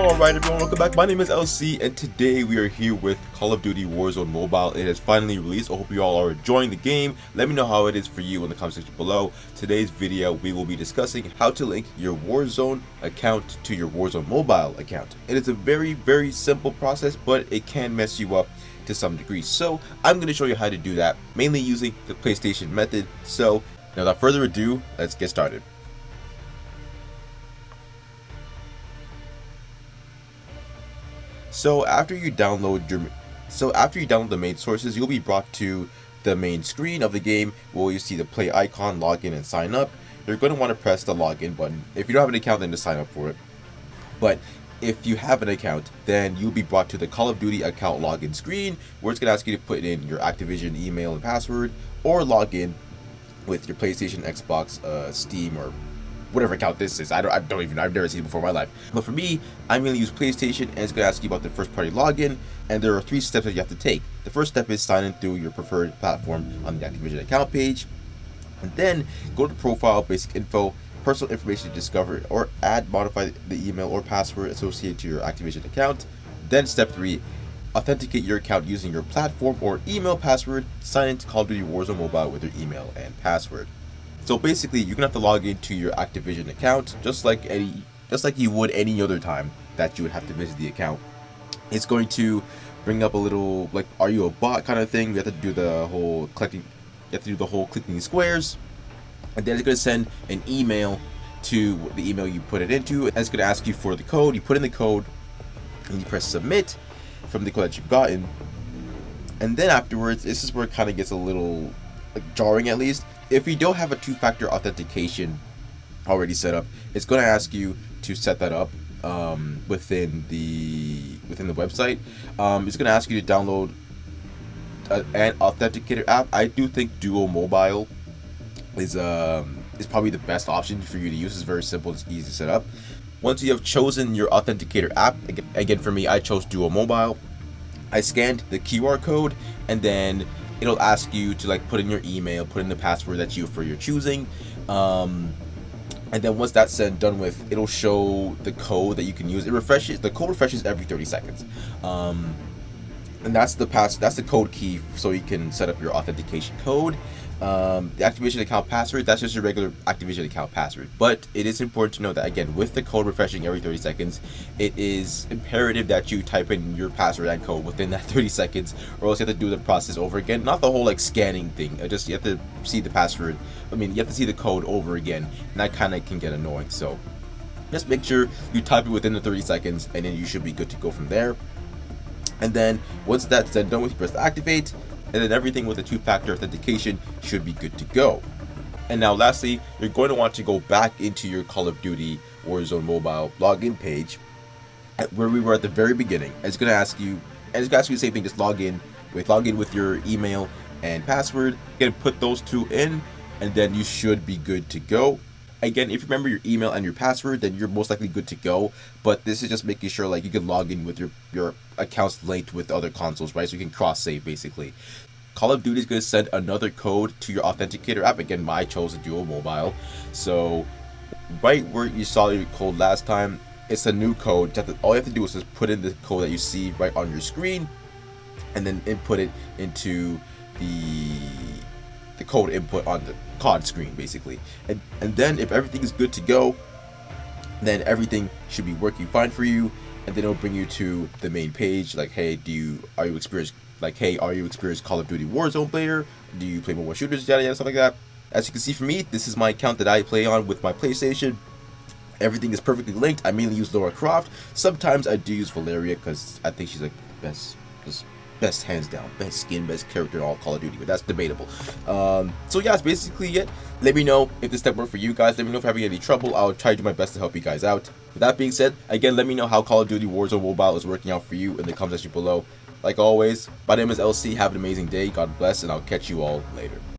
Alright everyone, welcome back. My name is LC and today we are here with Call of Duty Warzone Mobile. It has finally released. I hope you all are enjoying the game. Let me know how it is for you in the comment section below. Today's video we will be discussing how to link your Warzone account to your Warzone Mobile account. It is a very simple process, but it can mess you up to some degree. So I'm going to show you how to do that, mainly using the PlayStation method. So now without further ado, let's get started. So after you download the main sources, you'll be brought to the main screen of the game where you see the play icon, login, and sign up. You're going to want to press the login button. If you don't have an account, then just sign up for it. But if you have an account, then you'll be brought to the Call of Duty account login screen where it's going to ask you to put in your Activision email and password, or log in with your PlayStation, Xbox, Steam, or whatever account this is. I've never seen it before in my life. But for me, I'm going to use PlayStation, and it's going to ask you about the first party login, and there are 3 steps that you have to take. The first step is sign in through your preferred platform on the Activision account page, and then go to profile, basic info, personal information to discover or add, modify the email or password associated to your Activision account. Then step 3, authenticate your account using your platform or email password. Sign into Call of Duty Warzone Mobile with your email and password. So basically, you're gonna have to log into your Activision account just like you would any other time that you would have to visit the account. It's going to bring up a little like, are you a bot kind of thing. You have to do the whole clicking squares, and then it's gonna send an email to the email you put it into, and it's gonna ask you for the code. You put in the code, and you press submit from the code that you've gotten, and then afterwards, this is where it kind of gets a little jarring, at least. If you don't have a 2-factor authentication already set up, it's going to ask you to set that up within the website. It's going to ask you to download an authenticator app. I do think Duo Mobile is probably the best option for you to use. It's very simple, it's easy to set up. Once you have chosen your authenticator app, again for me, I chose Duo Mobile. I scanned the QR code, and then it'll ask you to put in your email, put in the password for your choosing, and then once that's done with, it'll show the code that you can use. The code refreshes every 30 seconds, and that's the code key, so you can set up your authentication code. The Activision account password, that's just your regular Activision account password. But it is important to know that, again, with the code refreshing every 30 seconds, it is imperative that you type in your password and code within that 30 seconds, or else you have to do the process over again. Not the whole scanning thing, just you have to see the password. You have to see the code over again, and that kind of can get annoying. So just make sure you type it within the 30 seconds, and then you should be good to go from there. And then once that's done with, you press activate, and then everything with a 2-factor authentication should be good to go. And now lastly, you're going to want to go back into your Call of Duty Warzone Mobile login page where we were at the very beginning. And it's going to ask you the same thing, just log in with your email and password. You can put those 2 in, and then you should be good to go. Again, if you remember your email and your password, then you're most likely good to go. But this is just making sure you can log in with your accounts linked with other consoles, right? So you can cross-save basically. Call of Duty is going to send another code to your authenticator app. Again, I chose a Duo Mobile. So right where you saw your code last time, it's a new code. All you have to do is just put in the code that you see right on your screen, and then input it into the code input on the COD screen basically, and then if everything is good to go, then everything should be working fine for you, and then it'll bring you to the main page hey, are you experienced Call of Duty Warzone player? Do you play mobile shooters, yada stuff like that. As you can see, for me, this is my account that I play on with my PlayStation. Everything is perfectly linked. I mainly use Lara Croft. Sometimes I do use Valeria because I think she's best hands down, best skin, best character in all Call of Duty, but that's debatable. So yeah, that's basically it. Let me know if this step worked for you guys. Let me know if you're having any trouble. I'll try to do my best to help you guys out. With that being said, again, let me know how Call of Duty Warzone Mobile is working out for you in the comment section below. Like always, my name is LC. Have an amazing day. God bless, and I'll catch you all later.